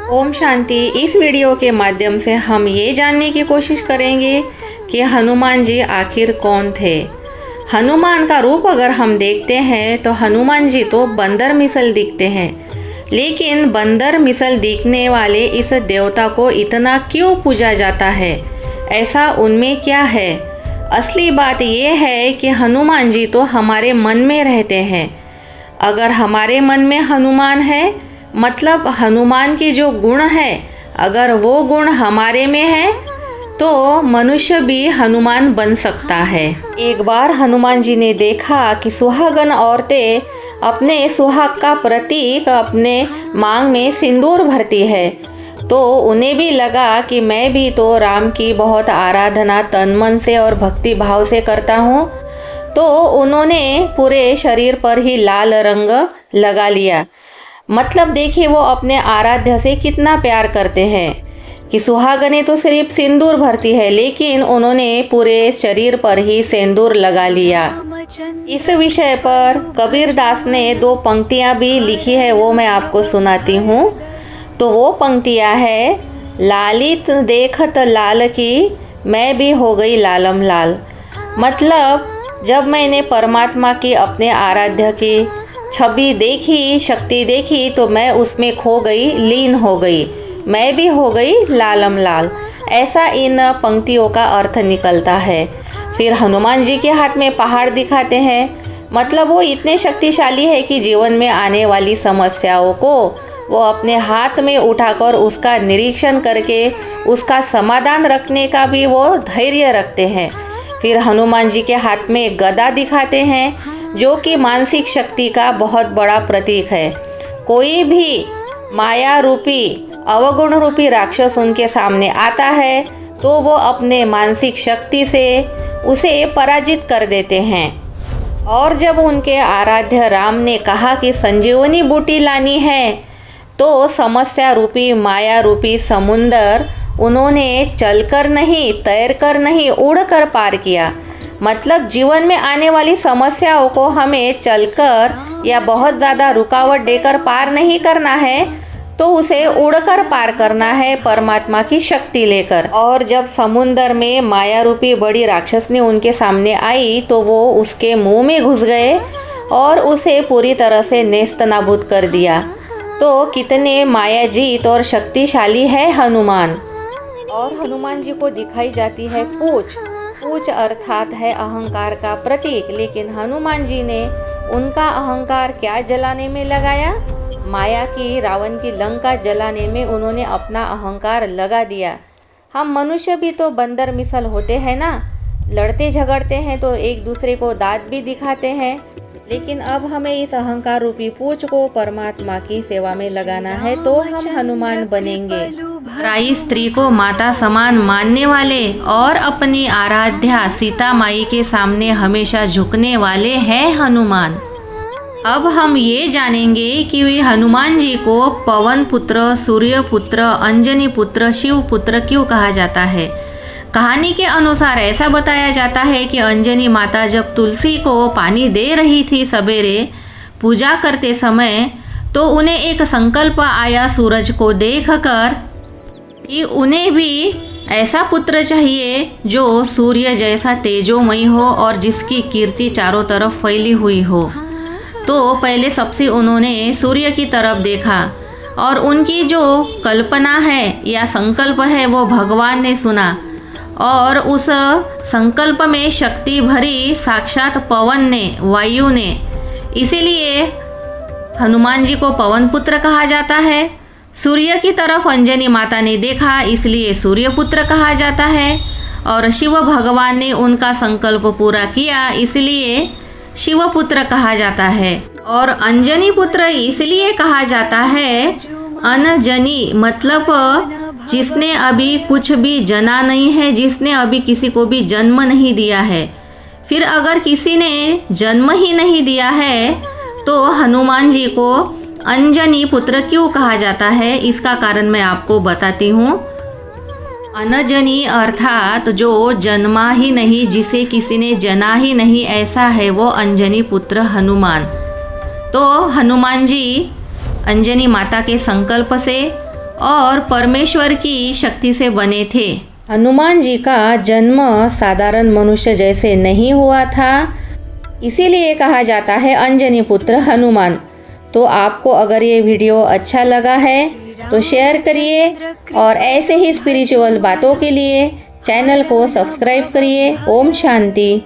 ओम शांति। इस वीडियो के माध्यम से हम ये जानने की कोशिश करेंगे कि हनुमान जी आखिर कौन थे। हनुमान का रूप अगर हम देखते हैं तो हनुमान जी तो बंदर मिसल दिखते हैं, लेकिन बंदर मिसल दिखने वाले इस देवता को इतना क्यों पूजा जाता है? ऐसा उनमें क्या है? असली बात यह है कि हनुमान जी तो हमारे मन में रहते हैं। अगर हमारे मन में हनुमान है, मतलब हनुमान के जो गुण है, अगर वो गुण हमारे में है तो मनुष्य भी हनुमान बन सकता है। एक बार हनुमान जी ने देखा कि सुहागन औरतें अपने सुहाग का प्रतीक अपने मांग में सिंदूर भरती है, तो उन्हें भी लगा कि मैं भी तो राम की बहुत आराधना तन मन से और भक्ति भाव से करता हूँ। तो उन्होंने पूरे शरीर पर ही लाल रंग लगा लिया। मतलब देखिए वो अपने आराध्य से कितना प्यार करते हैं कि सुहागने तो सिर्फ सिंदूर भरती है, लेकिन उन्होंने पूरे शरीर पर ही सिंदूर लगा लिया। इस विषय पर कबीर दास ने 2 पंक्तियां भी लिखी है, वो मैं आपको सुनाती हूँ। तो वो पंक्तियां है, लालित देखत लाल की मैं भी हो गई लालम लाल। मतलब जब मैंने परमात्मा की अपने आराध्य की छवि देखी, शक्ति देखी, तो मैं उसमें खो गई, लीन हो गई, मैं भी हो गई लालम लाल। ऐसा इन पंक्तियों का अर्थ निकलता है। फिर हनुमान जी के हाथ में पहाड़ दिखाते हैं, मतलब वो इतने शक्तिशाली है कि जीवन में आने वाली समस्याओं को वो अपने हाथ में उठाकर उसका निरीक्षण करके उसका समाधान रखने का भी वो धैर्य रखते हैं। फिर हनुमान जी के हाथ में गदा दिखाते हैं, जो कि मानसिक शक्ति का बहुत बड़ा प्रतीक है। कोई भी माया रूपी अवगुण रूपी राक्षस उनके सामने आता है तो वो अपने मानसिक शक्ति से उसे पराजित कर देते हैं। और जब उनके आराध्य राम ने कहा कि संजीवनी बूटी लानी है, तो समस्या रूपी माया रूपी समुंदर उन्होंने चलकर नहीं, तैरकर नहीं, उड़कर पार किया। मतलब जीवन में आने वाली समस्याओं को हमें चलकर या बहुत ज़्यादा रुकावट देकर पार नहीं करना है, तो उसे उड़कर पार करना है परमात्मा की शक्ति लेकर। और जब समुंदर में माया रूपी बड़ी राक्षसनी उनके सामने आई तो वो उसके मुंह में घुस गए और उसे पूरी तरह से नेस्त नाबूद कर दिया। तो कितने मायाजीत और शक्तिशाली है हनुमान। और हनुमान जी को दिखाई जाती है पूंछ। पूंछ अर्थात है अहंकार का प्रतीक, लेकिन हनुमान जी ने उनका अहंकार क्या जलाने में लगाया? माया की, रावण की लंका जलाने में उन्होंने अपना अहंकार लगा दिया। हम मनुष्य भी तो बंदर मिसल होते हैं ना, लड़ते झगड़ते हैं तो एक दूसरे को दांत भी दिखाते हैं, लेकिन अब हमें इस अहंकार रूपी पूंछ को परमात्मा की सेवा में लगाना है, तो हम हनुमान बनेंगे। राई स्त्री को माता समान मानने वाले और अपनी आराध्या सीता माई के सामने हमेशा झुकने वाले हैं हनुमान। अब हम ये जानेंगे कि वे हनुमान जी को पवन पुत्र, सूर्य पुत्र, अंजनी पुत्र, शिव पुत्र क्यों कहा जाता है। कहानी के अनुसार ऐसा बताया जाता है कि अंजनी माता जब तुलसी को पानी दे रही थी सवेरे पूजा करते समय, तो उन्हें एक संकल्प आया सूरज को देखकर कि उन्हें भी ऐसा पुत्र चाहिए जो सूर्य जैसा तेजोमयी हो और जिसकी कीर्ति चारों तरफ फैली हुई हो। तो पहले सबसे उन्होंने सूर्य की तरफ देखा और उनकी जो कल्पना है या संकल्प है वो भगवान ने सुना, और उस संकल्प में शक्ति भरी साक्षात पवन ने, वायु ने। इसीलिए हनुमान जी को पवन पुत्र कहा जाता है। सूर्य की तरफ अंजनी माता ने देखा, इसलिए सूर्य पुत्र कहा जाता है। और शिव भगवान ने उनका संकल्प पूरा किया, इसलिए शिव पुत्र कहा जाता है। और अंजनी पुत्र इसलिए कहा जाता है, अनजनी मतलब जिसने अभी कुछ भी जना नहीं है, जिसने अभी किसी को भी जन्म नहीं दिया है। फिर अगर किसी ने जन्म ही नहीं दिया है तो हनुमान जी को अंजनी पुत्र क्यों कहा जाता है, इसका कारण मैं आपको बताती हूँ। अनजनी अर्थात जो जन्मा ही नहीं, जिसे किसी ने जना ही नहीं, ऐसा है वो अंजनी पुत्र हनुमान। तो हनुमान जी अंजनी माता के संकल्प से और परमेश्वर की शक्ति से बने थे। हनुमान जी का जन्म साधारण मनुष्य जैसे नहीं हुआ था, इसीलिए कहा जाता है अंजनी पुत्र हनुमान। तो आपको अगर ये वीडियो अच्छा लगा है तो शेयर करिए और ऐसे ही स्पिरिचुअल बातों के लिए चैनल को सब्सक्राइब करिए। ओम शांति।